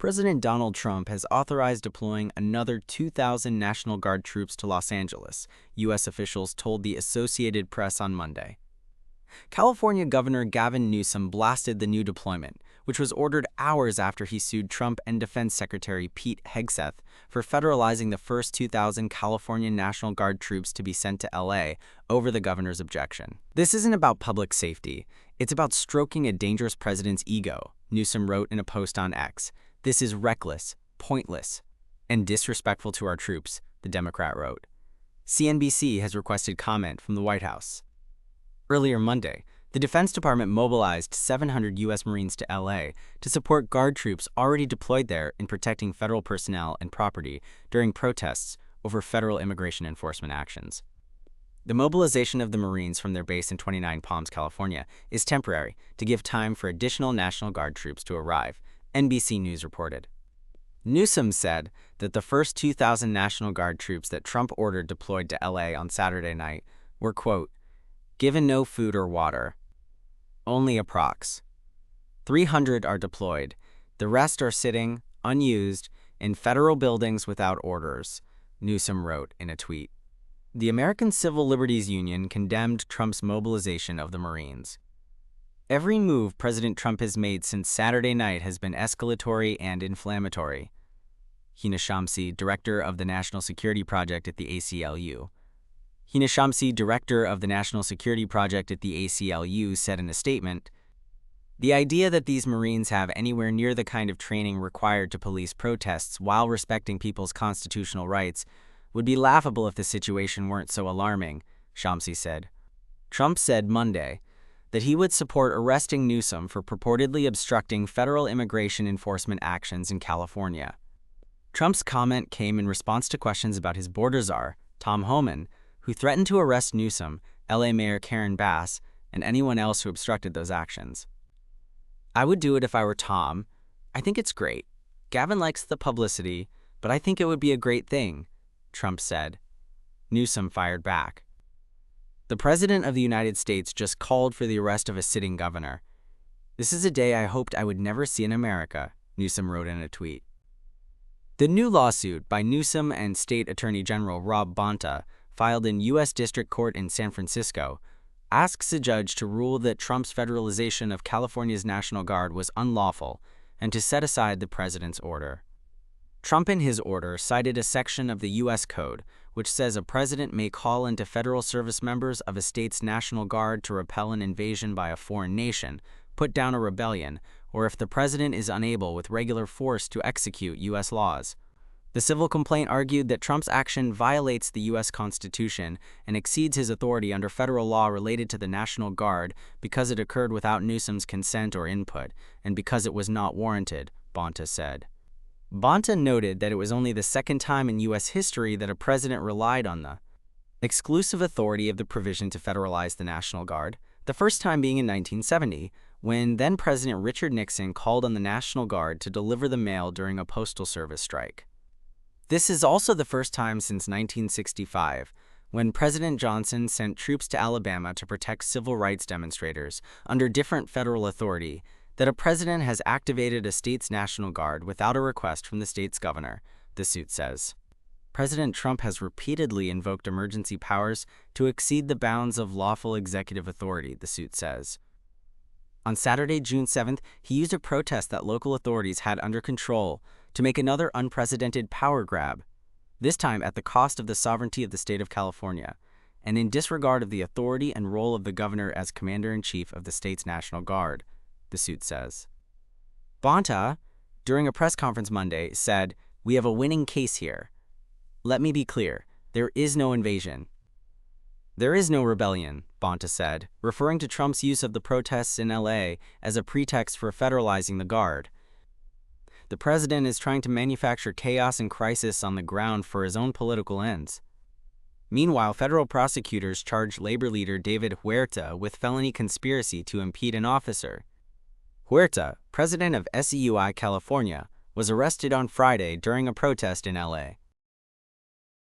President Donald Trump has authorized deploying another 2,000 National Guard troops to Los Angeles, U.S. officials told the Associated Press on Monday. California Governor Gavin Newsom blasted the new deployment, which was ordered hours after he sued Trump and Defense Secretary Pete Hegseth for federalizing the first 2,000 California National Guard troops to be sent to L.A. over the governor's objection. "This isn't about public safety. It's about stroking a dangerous president's ego," Newsom wrote in a post on X. "This is reckless, pointless, and disrespectful to our troops," the Democrat wrote. CNBC has requested comment from the White House. Earlier Monday, the Defense Department mobilized 700 U.S. Marines to L.A. to support Guard troops already deployed there in protecting federal personnel and property during protests over federal immigration enforcement actions. The mobilization of the Marines from their base in 29 Palms, California, is temporary to give time for additional National Guard troops to arrive, NBC News reported. Newsom said that the first 2,000 National Guard troops that Trump ordered deployed to L.A. on Saturday night were, quote, "given no food or water. Only approx. 300 are deployed. The rest are sitting, unused, in federal buildings without orders," Newsom wrote in a tweet. The American Civil Liberties Union condemned Trump's mobilization of the Marines. "Every move President Trump has made since Saturday night has been escalatory and inflammatory," Hina Shamsi, director of the National Security Project at the ACLU. Hina Shamsi, director of the National Security Project at the ACLU, said in a statement, "The idea that these Marines have anywhere near the kind of training required to police protests while respecting people's constitutional rights would be laughable if the situation weren't so alarming," Shamsi said. Trump said Monday that he would support arresting Newsom for purportedly obstructing federal immigration enforcement actions in California. Trump's comment came in response to questions about his border czar, Tom Homan, who threatened to arrest Newsom, L.A. Mayor Karen Bass, and anyone else who obstructed those actions. "I would do it if I were Tom. I think it's great. Gavin likes the publicity, but I think it would be a great thing," Trump said. Newsom fired back. "The President of the United States just called for the arrest of a sitting governor. This is a day I hoped I would never see in America," Newsom wrote in a tweet. The new lawsuit by Newsom and State Attorney General Rob Bonta, filed in U.S. District Court in San Francisco, asks a judge to rule that Trump's federalization of California's National Guard was unlawful and to set aside the president's order. Trump in his order cited a section of the U.S. Code which says a president may call into federal service members of a state's National Guard to repel an invasion by a foreign nation, put down a rebellion, or if the president is unable with regular force to execute U.S. laws. The civil complaint argued that Trump's action violates the U.S. Constitution and exceeds his authority under federal law related to the National Guard because it occurred without Newsom's consent or input, and because it was not warranted, Bonta said. Bonta noted that it was only the second time in U.S. history that a president relied on the exclusive authority of the provision to federalize the National Guard, the first time being in 1970, when then-President Richard Nixon called on the National Guard to deliver the mail during a postal service strike. This is also the first time since 1965, when President Johnson sent troops to Alabama to protect civil rights demonstrators under different federal authority, that a president has activated a state's National Guard without a request from the state's governor, the suit says. President Trump has repeatedly invoked emergency powers to exceed the bounds of lawful executive authority, the suit says. On Saturday, June 7th, he used a protest that local authorities had under control to make another unprecedented power grab, this time at the cost of the sovereignty of the state of California, and in disregard of the authority and role of the governor as commander-in-chief of the state's National Guard, the suit says. Bonta, during a press conference Monday, said, "We have a winning case here. Let me be clear, there is no invasion. There is no rebellion," Bonta said, referring to Trump's use of the protests in L.A. as a pretext for federalizing the Guard. "The president is trying to manufacture chaos and crisis on the ground for his own political ends." Meanwhile, federal prosecutors charged labor leader David Huerta with felony conspiracy to impede an officer. Huerta, president of SEUI California, was arrested on Friday during a protest in L.A.